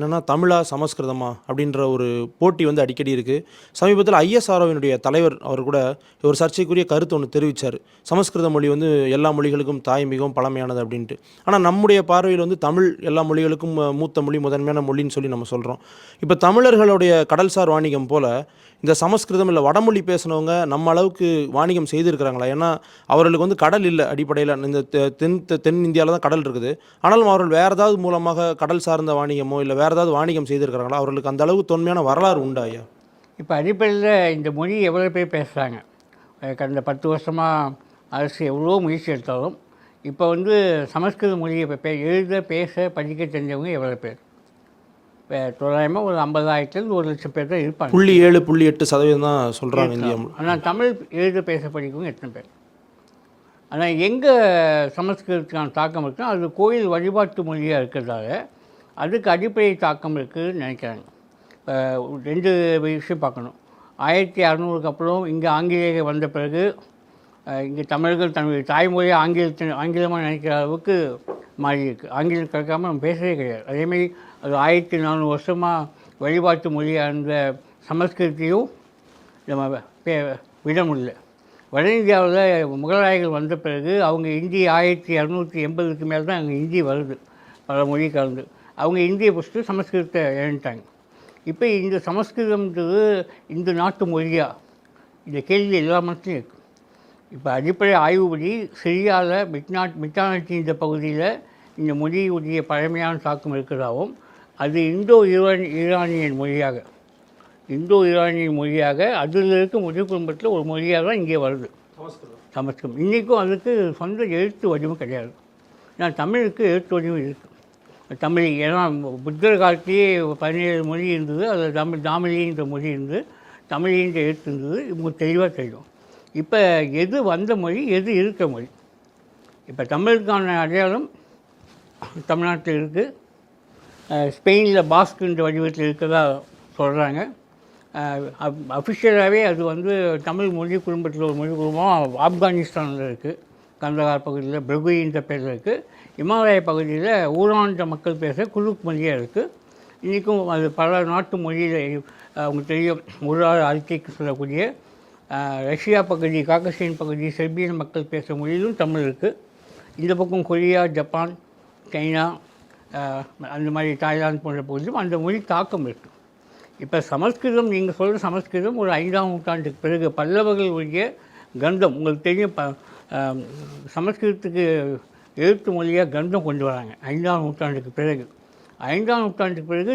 என்னன்னா தமிழா, சமஸ்கிருதமா அப்படின்ற ஒரு போட்டி வந்து அடிக்கடி இருக்கு. சமீபத்தில ஐஎஸ்ஆர்ஓவினுடைய தலைவர் அவர் கூட ஒரு சர்ச்சைக்குரிய கருத்து ஒண்ணு தெரிவிச்சாரு. சமஸ்கிருத மொழி வந்து எல்லா மொழிகளுக்கும் தாய் மிகவும் பழமையானது அப்படின்ட்டு. ஆனா நம்முடைய பார்வையில வந்து தமிழ் எல்லா மொழிகளுக்கும் மூத்த மொழி, முதன்மையான மொழின்னு சொல்லி நம்ம சொல்றோம். இப்ப தமிழர்களுடைய கடல்சார் வாணிகம் போல, இந்த சமஸ்கிருதம் இல்ல வடமொழி பேசினவங்க நம்ம அளவுக்கு வாணிகம் செய்திருக்கிறாங்களா? ஏன்னா அவர்களுக்கு வந்து கடல் இல்ல அடிப்படையில. இந்த தென் இந்தியால தான் கடல் இருக்குது. ஆனாலும் அவர்கள் வேற ஏதாவது மூலமாக கடல் சார்ந்த வாணிகமோ, இல்ல வேற ஏதாவது வாணிகம் செய்திருக்கிறாங்களா? அவர்களுக்கு அந்த அளவுக்கு தொன்மையான வரலாறு உண்டா ஐயா? இப்போ அடிப்படையில் இந்த மொழி எவ்வளோ பேர் பேசுகிறாங்க. கடந்த 10 வருஷமாக அரசு எவ்வளோ முயற்சி எடுத்தாலும் இப்போ வந்து சமஸ்கிருத மொழியை இப்போ எழுத பேச படிக்க தெரிஞ்சவங்க எவ்வளோ பேர்? இப்போ தோராயமாக ஒரு 50,000லேருந்து 1,00,000 பேர் தான் இருப்பாங்க. 0.7, 0.8% தான் சொல்கிறாங்க இந்தியா. ஆனால் தமிழ் எழுத பேச படிக்கவங்க எத்தனை பேர்? ஆனால் எங்கே சமஸ்கிருதத்துக்கான தாக்கம் இருக்குன்னா, அது கோயில் வழிபாட்டு மொழியாக இருக்கிறதால அதுக்கு அடிப்படை தாக்கம் இருக்குதுன்னு நினைக்கிறாங்க. இப்போ 2 விஷயம் பார்க்கணும். 1600க்கு அப்புறம் இங்கே ஆங்கிலேயர் வந்த பிறகு இங்கே தமிழர்கள் தன்னுடைய தாய்மொழியை ஆங்கிலமாக நினைக்கிற அளவுக்கு மாறி இருக்குது. ஆங்கிலம் கற்காமல் நம்ம பேசவே கிடையாது. அதேமாதிரி அது 1400 வருஷமாக வழிபாட்டு மொழியாக இருந்த சமஸ்கிருதத்தையும் நம்ம விட முடியல. வட இந்தியாவில் முகலாயர்கள் வந்த பிறகு அவங்க இந்தி 1280க்கு மேலே தான் அங்கே இந்தி வருது, பல மொழி கலந்து. அவங்க இந்தியை ஃபஸ்ட்டு சமஸ்கிருதத்தை இழந்துட்டாங்க. இப்போ இந்த சமஸ்கிருதம்ன்றது இந்த நாட்டு மொழியா, இந்த கேள்வி எல்லா மனசுலையும் இருக்குது. இப்போ அடிப்படை ஆய்வுபடி சிரியாவில் மிட்டானட்டி இந்த பகுதியில் இந்த மொழியுடைய பழமையான தாக்கம் இருக்கிறதாகவும், அது ஈரானியன் மொழியாக அதில் இருக்க மொழி குடும்பத்தில் ஒரு மொழியாக தான் இங்கே வருது சமஸ்கிருதம். இன்றைக்கும் அதுக்கு சொந்த எழுத்து வடிவம் கிடையாது. ஏன்னா தமிழுக்கு எழுத்து வடிவம் இருக்குது. தமிழ் ஏன்னா புத்தர் காலத்திலேயே 17 மொழி இருந்தது. அதில் தாமிழின்ற மொழி இருந்தது, தமிழின்ற எழுத்து இருந்தது. இவங்க தெளிவாக தெரியும். இப்போ எது வந்த மொழி, எது இருக்கிற மொழி. இப்போ தமிழுக்கான அடையாளம் தமிழ்நாட்டில் இருக்குது. ஸ்பெயினில் பாஸ்குன்ற வடிவத்தில் இருக்கிறதா சொல்கிறாங்க. அஃபிஷியலாகவே அது வந்து தமிழ் மொழி குடும்பத்தில் ஒரு மொழி குடும்பம் ஆப்கானிஸ்தானில் இருக்குது. கந்தகார் பகுதியில் பிரகுயின்ற பேரில் இருக்குது. இமாலய பகுதியில் ஊராண்ட மக்கள் பேச குழுக் மொழியாக இருக்குது. இன்றைக்கும் அது பல நாட்டு மொழியில் அவங்களுக்கு தெரியும். ஒரு அறிக்கைக்கு சொல்லக்கூடிய ரஷ்யா பகுதி, காக்கசியன் பகுதி, செர்பியன் மக்கள் பேசுகிற மொழியிலும் தமிழ் இருக்குது. இந்த பக்கம் கொரியா, ஜப்பான், சைனா, அந்த மாதிரி தாய்லாந்து போன்ற பகுதியிலும் அந்த மொழி தாக்கம் இருக்குது. இப்போ சமஸ்கிருதம், நீங்கள் சொல்கிற சமஸ்கிருதம் ஒரு 5ஆம் நூற்றாண்டுக்கு பிறகு பல்லவர்களுடைய கந்தம் உங்களுக்கு தெரியும். சமஸ்கிருதத்துக்கு எழுத்து மொழியாக கந்தம் கொண்டு வராங்க 5ஆம் நூற்றாண்டுக்கு பிறகு. 5ஆம் நூற்றாண்டுக்கு பிறகு